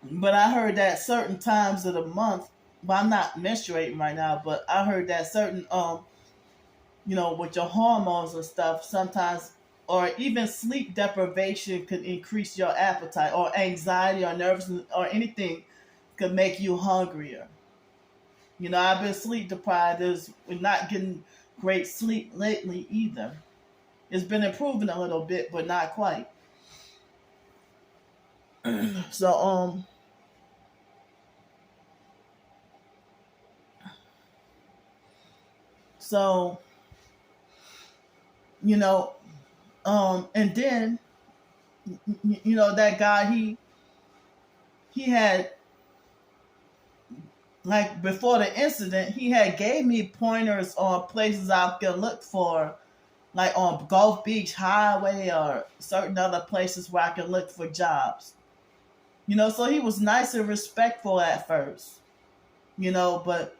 But I heard that certain times of the month, well, I'm not menstruating right now, but I heard that certain, with your hormones and stuff, sometimes, or even sleep deprivation could increase your appetite, or anxiety or nervousness or anything could make you hungrier. I've been sleep deprived. We're not getting great sleep lately either. It's been improving a little bit, but not quite. So, So, and then, that guy, he had, like, before the incident, he had gave me pointers on places I could look for, like on Gulf Beach Highway or certain other places where I could look for jobs. So he was nice and respectful at first, but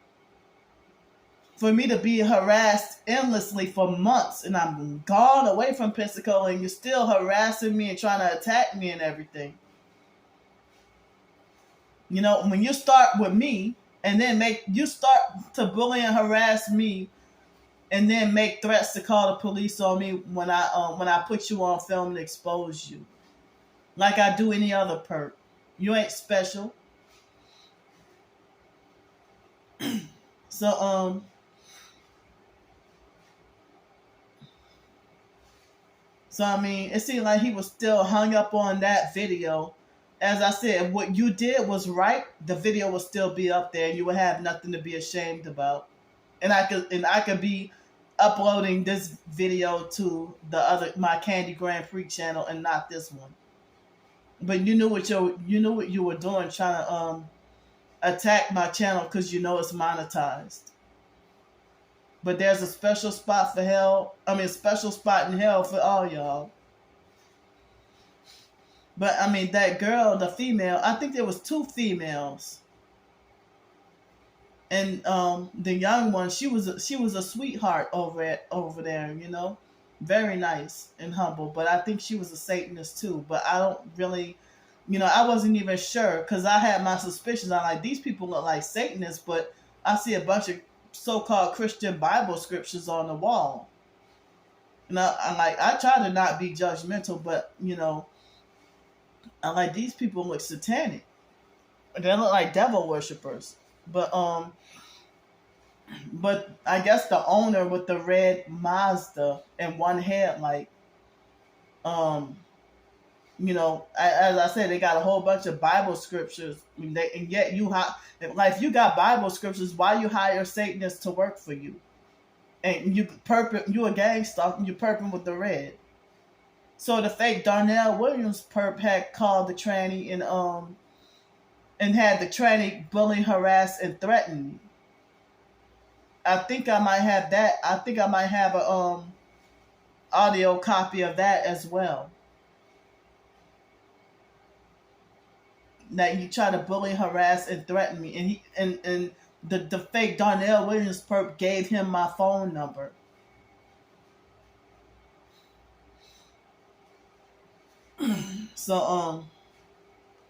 for me to be harassed endlessly for months, and I'm gone away from Pensacola, and you're still harassing me and trying to attack me and everything. When you start with me and then you start to bully and harass me and then make threats to call the police on me when I put you on film and expose you, like I do any other perp. You ain't special. So So, I mean, it seemed like he was still hung up on that video. As I said, what you did was right. The video will still be up there. You would have nothing to be ashamed about. And I could be uploading this video to my Candy Grand Prix channel and not this one. But you knew what you were doing, trying to attack my channel because you know it's monetized. But there's a special spot for hell. I mean, a special spot in hell for all y'all. But I mean, that girl, the female, I think there was 2 females, and the young one, she was a sweetheart over there, you know, very nice and humble. But I think she was a Satanist too. But I don't really, you know, I wasn't even sure because I had my suspicions. I'm like, these people look like Satanists, but I see a bunch of so-called Christian Bible scriptures on the wall. And I try to not be judgmental, but you know, I'm like, these people look satanic. They look like devil worshippers. But I guess the owner with the red Mazda and one headlight, you know, as I said, they got a whole bunch of Bible scriptures. And yet if you got Bible scriptures, why you hire Satanists to work for you? And you a gang stalker, you perping with the red. So the fake Darnell Williams perp had called the tranny and had the tranny bully, harass, and threaten me. I think I might have that. I think I might have a audio copy of that as well. That he tried to bully, harass, and threaten me, and the fake Darnell Williams perp gave him my phone number. So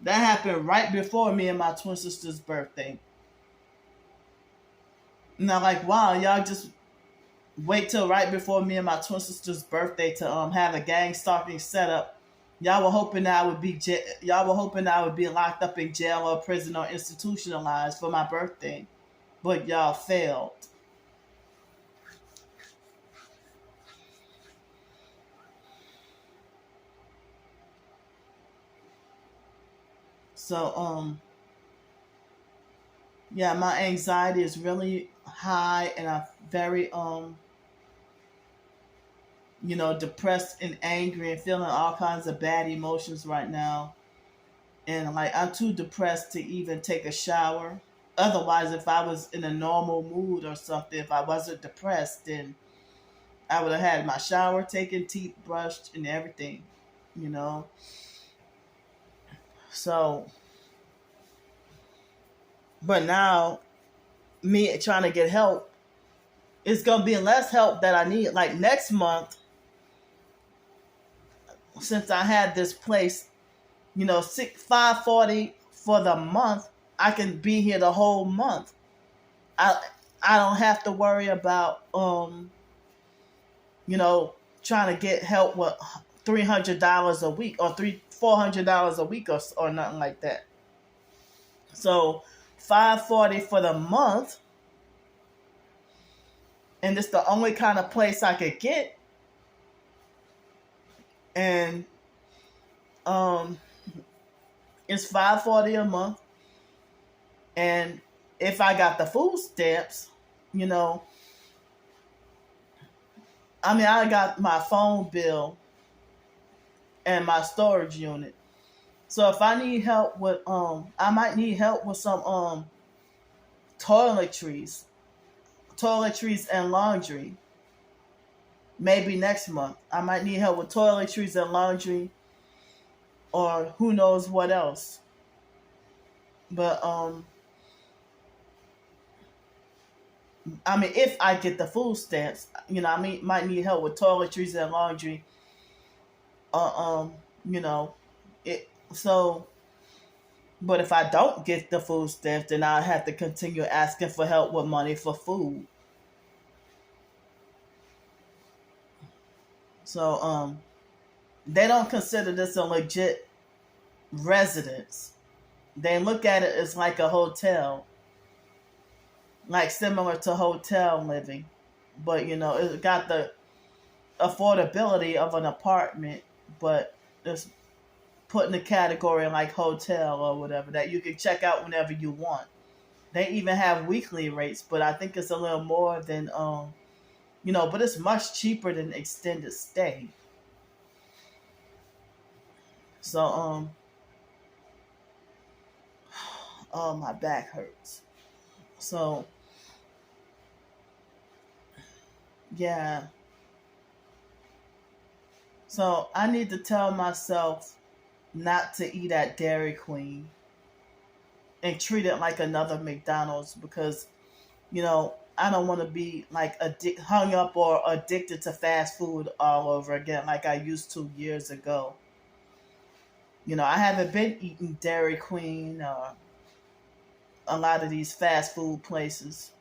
that happened right before me and my twin sister's birthday. And I'm like, wow, y'all just wait till right before me and my twin sister's birthday to have a gang stalking setup. Y'all were hoping that I would be locked up in jail or prison or institutionalized for my birthday, but y'all failed. So yeah, my anxiety is really high, and I'm very you know, depressed and angry and feeling all kinds of bad emotions right now. And like, I'm too depressed to even take a shower. Otherwise, if I was in a normal mood or something, if I wasn't depressed, then I would have had my shower taken, teeth brushed, and everything, you know. So, but now, me trying to get help, it's going to be less help that I need. Like next month, since I had this place, you know, $540 for the month, I can be here the whole month. I don't have to worry about you know, trying to get help with $300 a week or $400 a week or nothing like that. So $540 for the month, and it's the only kind of place I could get. And it's $540 a month. And if I got the food stamps, you know, I mean, I got my phone bill and my storage unit. So if I need help with I might need help with some toiletries and laundry. Maybe next month I might need help with toiletries and laundry, or who knows what else. But I mean, if I get the food stamps, you know, I might need help with toiletries and laundry. You know, it. So, but if I don't get the food stamps, then I'll have to continue asking for help with money for food. So, they don't consider this a legit residence. They look at it as like a hotel, like similar to hotel living, but you know, it got the affordability of an apartment, but it's put in the category like hotel or whatever that you can check out whenever you want. They even have weekly rates, but I think it's a little more than but it's much cheaper than extended stay. So oh, my back hurts. So yeah. So I need to tell myself not to eat at Dairy Queen and treat it like another McDonald's, because I don't want to be like hung up or addicted to fast food all over again like I used to years ago. I haven't been eating Dairy Queen or a lot of these fast food places.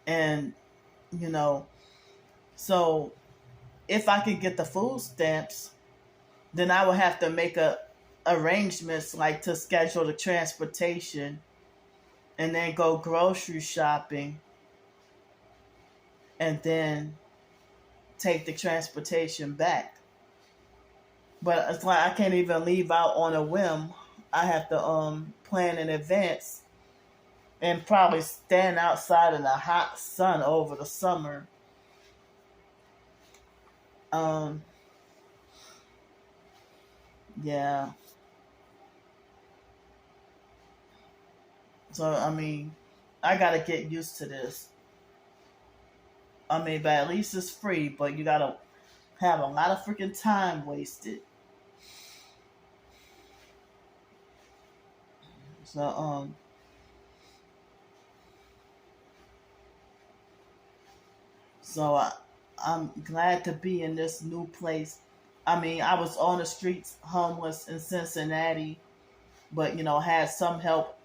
And, so if I could get the food stamps, then I would have to make arrangements like to schedule the transportation and then go grocery shopping and then take the transportation back. But it's like I can't even leave out on a whim. I have to plan in advance and probably stand outside in the hot sun over the summer. Yeah. So I gotta get used to this. But at least it's free, but you gotta have a lot of freaking time wasted. So I'm glad to be in this new place. I was on the streets homeless in Cincinnati, but had some help,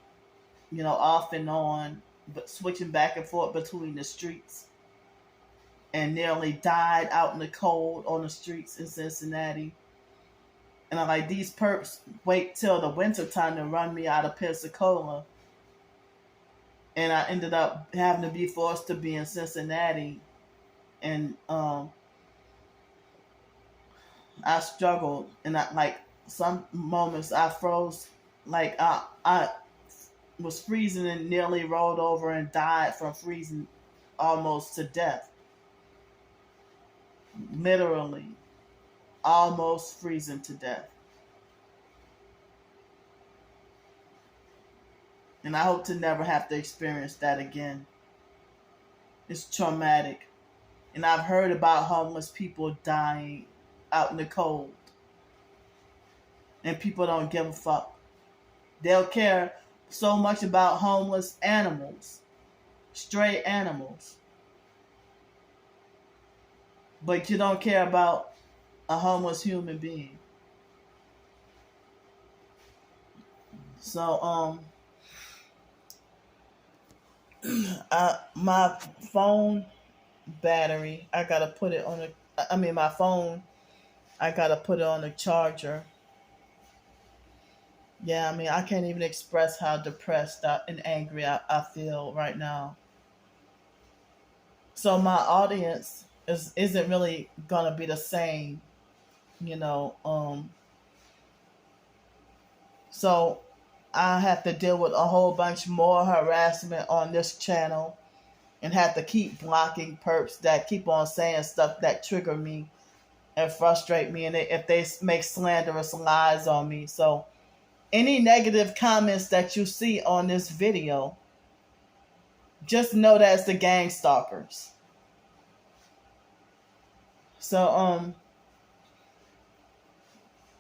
off and on, but switching back and forth between the streets, and nearly died out in the cold on the streets in Cincinnati. And I'm like, these perps wait till the winter time to run me out of Pensacola. And I ended up having to be forced to be in Cincinnati. And I struggled. And some moments I froze. Like I was freezing and nearly rolled over and died from freezing almost to death. Literally. Almost freezing to death. And I hope to never have to experience that again. It's traumatic. And I've heard about homeless people dying out in the cold. And people don't give a fuck. They'll care so much about homeless animals. Stray animals. But you don't care about a homeless human being. So my phone battery, I gotta put it on my phone, I gotta put it on the charger. Yeah, I can't even express how depressed and angry I feel right now. So my audience isn't really gonna be the same. So I have to deal with a whole bunch more harassment on this channel and have to keep blocking perps that keep on saying stuff that trigger me and frustrate me, and if they make slanderous lies on me. So any negative comments that you see on this video, just know that it's the gang stalkers. So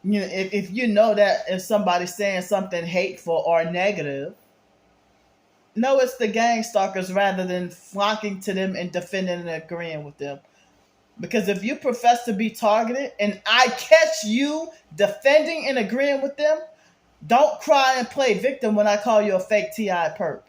if you know that if somebody's saying something hateful or negative, know it's the gang stalkers rather than flocking to them and defending and agreeing with them. Because if you profess to be targeted and I catch you defending and agreeing with them, don't cry and play victim when I call you a fake TI perp.